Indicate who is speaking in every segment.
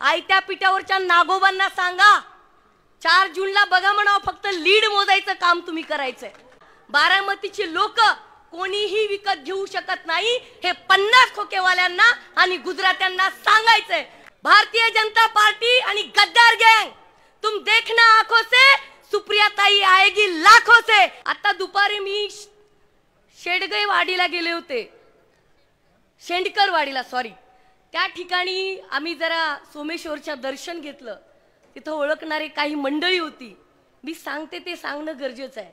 Speaker 1: आयत्या पिठावरच्या नागोबांना सांगा 4 जूनला बघा म्हणावं, फक्त लीड मोजायचं काम तुम्ही करायचंय। बारामतीची लोक कोणीही विकत घेऊ शकत नाही हे 50 खोकेवाल्यांना आणि गुजरात्यांना सांगायचंय। भारतीय जनता पार्टी आणि गद्दार गैंग, तुम देखना आंखों से, सुप्रिया ताई आएगी लाखों से। आता दुपारी मी शेडगई वाडीला गेले होते, शेंडकर वाडीला, सॉरी। त्या ठिकाणी आम्ही जरा सोमेश्वरच्या दर्शन घेतलं। तिथं ओळखणारी काही मंडळी होती। मी सांगते ते सांगणं गरजेचं आहे।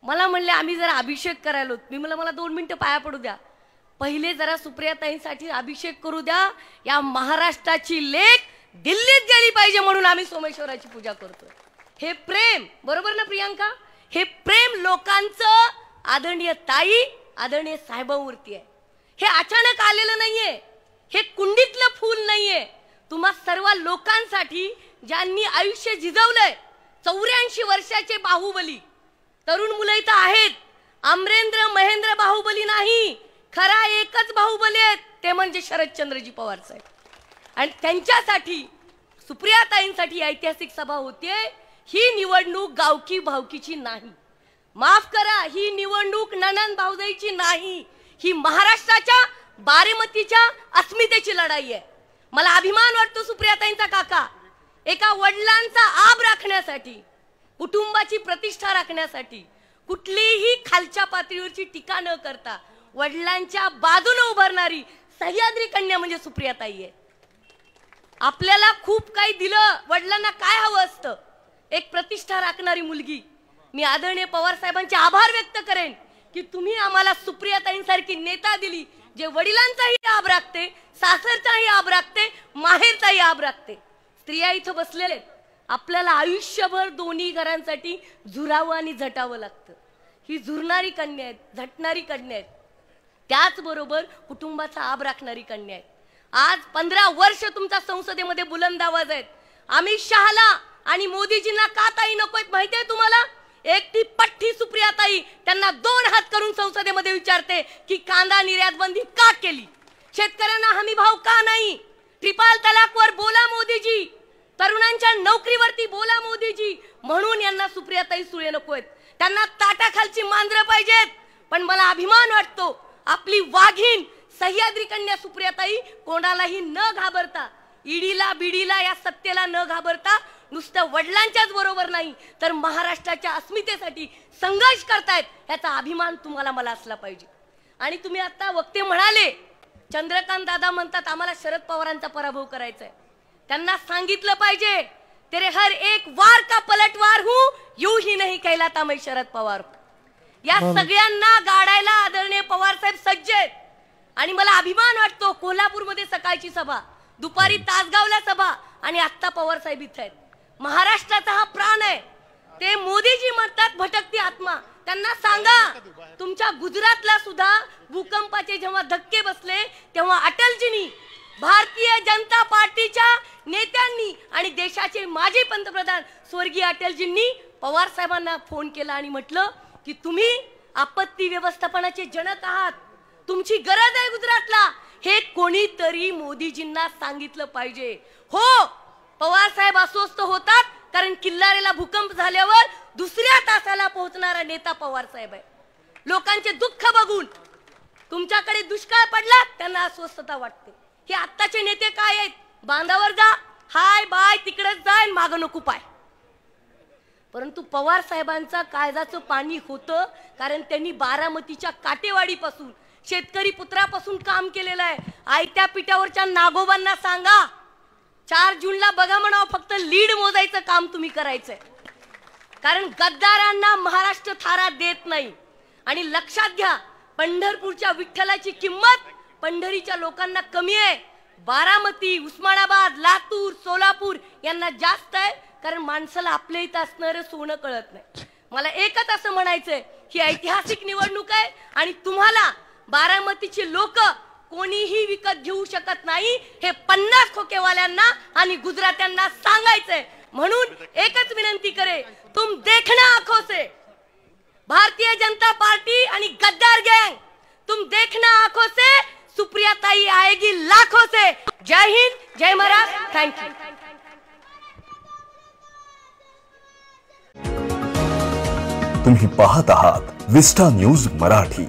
Speaker 1: मला म्हणले आम्ही जरा अभिषेक करायला होतो। मी मला 2 मिनिटं पाया पडू द्या, पहिले जरा सुप्रियाताईंसाठी अभिषेक करू द्या। या महाराष्ट्राची लेक दिल्लीत गेली पाहिजे म्हणून आम्ही सोमेश्वराची पूजा करतो। हे प्रेम, बरोबर ना प्रियांका? हे प्रेम लोकांचं आदरणीय ताई, आदरणीय साहेबांवरती आहे। हे अचानक आलेलं नाहीये, हे कुंडीतलं फूल नाहीये। तुम्हा सर्व लोकांसाठी ज्यांनी आयुष्य झिजवलंय, 84 वर्षाचे बाहुबली तरुण मुलं इथं आहेत। अमरेंद्र महेंद्र बाहुबली नाही, खरा एकच बाहुबली आहे, ते म्हणजे शरदचंद्रजी पवार साहेब। आणि त्यांच्यासाठी सुप्रियाताईंसाठी ऐतिहासिक सभा होते। ही निवडणूक गावकी भावकीची नाही, माफ करा, ही निवडणूक ननंद भाऊजाईची नाही, ही महाराष्ट्राच्या बारामतीच्या अस्मितेची लढाई आहे। मला अभिमान वाटतो सुप्रियाताईंचा काका एका वडिलांचा आब राखण्यासाठी, कुटुंबाची प्रतिष्ठा राखण्यासाठी कुठलीही खालच्या पातळीवरची टीका न करता वडिलांच्या बाजूने उभारणारी सह्याद्री कन्या म्हणजे सुप्रियाताई आहे। आपल्याला खूप काही दिलं, वडिलांना काय हवं असतं? एक प्रतिष्ठा राखणारी मुलगी। मी आदरणीय पवार साहेबांचे आभार व्यक्त करेन की तुम्ही आम्हाला सुप्रियाताईंसारखी नेता दिली, जे वडिलांचाही आब राखते, सासरचाही आब राखते, माहेरचाही आब राखते। स्त्रिया इथं बसलेले, आपल्याला आयुष्यभर दोन्ही घरांसाठी झुरावं आणि झटावं लागतं। ही झुरणारी कन्या आहेत, झटणारी कन्या आहेत, त्याचबरोबर कुटुंबाचा आब राखणारी कन्या आहे। आज 15 वर्ष तुमचा संसदेमध्ये बुलंद आवाज आहेत। अमित शहाला आणि मोदीजींना का ताई नकोय माहितीये तुम्हाला? एकटी पठ्ठी सुप्रियाताई त्यांना 2 हात करून संसदेमध्ये विचारते की कांदा निर्यात बंदी का केली, शेतकऱ्यांना हमी भाव का नाही, ट्रिपल तलाकवर बोला मोदीजी, तरुणांच्या नोकरीवरती बोला मोदीजी। म्हणून यांना सुप्रियाताई सुळे नकोयत, त्यांना ताटाखालची मांजरं पाहिजेत। पण मला अभिमान वाटतो आपली वाघीण सह्याद्री कन्या सुप्रियाताई कोणालाही न घाबरता, ईडीला बीडीला या सत्तेला न घाबरता नुसतं वडिलांच्याच बरोबर नाही तर महाराष्ट्राच्या अस्मितेसाठी संघर्ष करतायत, याचा अभिमान तुम्हाला मला असला पाहिजे। आणि तुम्ही आता वक्ते म्हणाले, चंद्रकांत दादा म्हणतात आम्हाला शरद पवारांचा पराभव करायचा आहे। त्यांना सांगितलं पाहिजे, तेरे हर एक वार का पलटवार हूं, यूं ही नहीं कहलाता मैं शरद पवार। या सगळ्यांना गाडायला आदरणीय पवार साहेब सज्ज आहेत। आणि मला अभिमान वाटतो कोल्हापूरमध्ये सकाळची सभा, दुपारी तासगावला सभा आणि आता पवार साहेब इथे आहेत। महाराष्ट्राचा हा प्राण आहे। ते मोदीजी म्हणतात भटकती आत्मा, त्यांना सांगा तुमच्या गुजरातला सुद्धा भूकंपाचे जेव्हा धक्के बसले तेव्हा अटलजींनी, भारतीय जनता पार्टीच्या नेत्यांनी आणि देशाचे माजी पंतप्रधान स्वर्गीय अटलजींनी पवार साहेबांना फोन केला आणि म्हटलं की तुम्ही आपत्ती व्यवस्थापनाचे जनक आहात, तुमची गरज आहे गुजरातला, हे कोणीतरी मोदीजींना सांगितलं पाहिजे। हो, पवार साहेब अस्वस्थ होतात कारण किल्लारीला भूकंप झाल्यावर दुसऱ्या तासाला पोहोचणारा नेता पवार साहेब आहे। लोकांचे दुःख बघून तुमच्याकडे दुष्काळ पडला त्यांना अस्वस्थता वाटते। हे आत्ताचे नेते काय आहेत? बांधावर जा, हाय बाय, तिकडेच जाय, मागं नको पाय। परंतु पवार साहेबांचा काळजाचं पाणी होतं कारण त्यांनी बारामतीच्या काटेवाडीपासून, शेतकरी पुत्रापासून काम केलेलं आहे। आयत्या पिठावरच्या नागोबांना सांगा 4 जूनला बघा म्हणावं, फक्त लीड मोजायचं काम तुम्ही करायचंय। कारण गद्दारांना महाराष्ट्र थारा देत नाही। आणि लक्षात घ्या, पंढरपूरच्या विठ्ठलाची किंमत पंढरीच्या लोकांना कमी आहे। बारामती, उस्मानाबाद, लातूर, सोलापूर यांना जास्त आहे कारण माणसाला आपल्या इथं असणारं सोनं कळत नाही। मला एकच असं म्हणायचंय, ही ऐतिहासिक निवडणूक आहे आणि तुम्हाला बारामतीची लोक कोणीही विकत घेऊ शकत नाही हे 50 खोकेवाल्यांना आणि गुजरात्यांना सांगायचंय। म्हणून एकच विनंती करे, तुम देखना आंखों से, भारतीय जनता पार्टी आणि गद्दार गैंग, तुम देखना आंखों से, सुप्रियाताई आएगी लाखों से। जय हिंद, जय महाराष्ट्र, थैंक यू।
Speaker 2: तुम्ही पाहत आहात विस्टा न्यूज मराठी।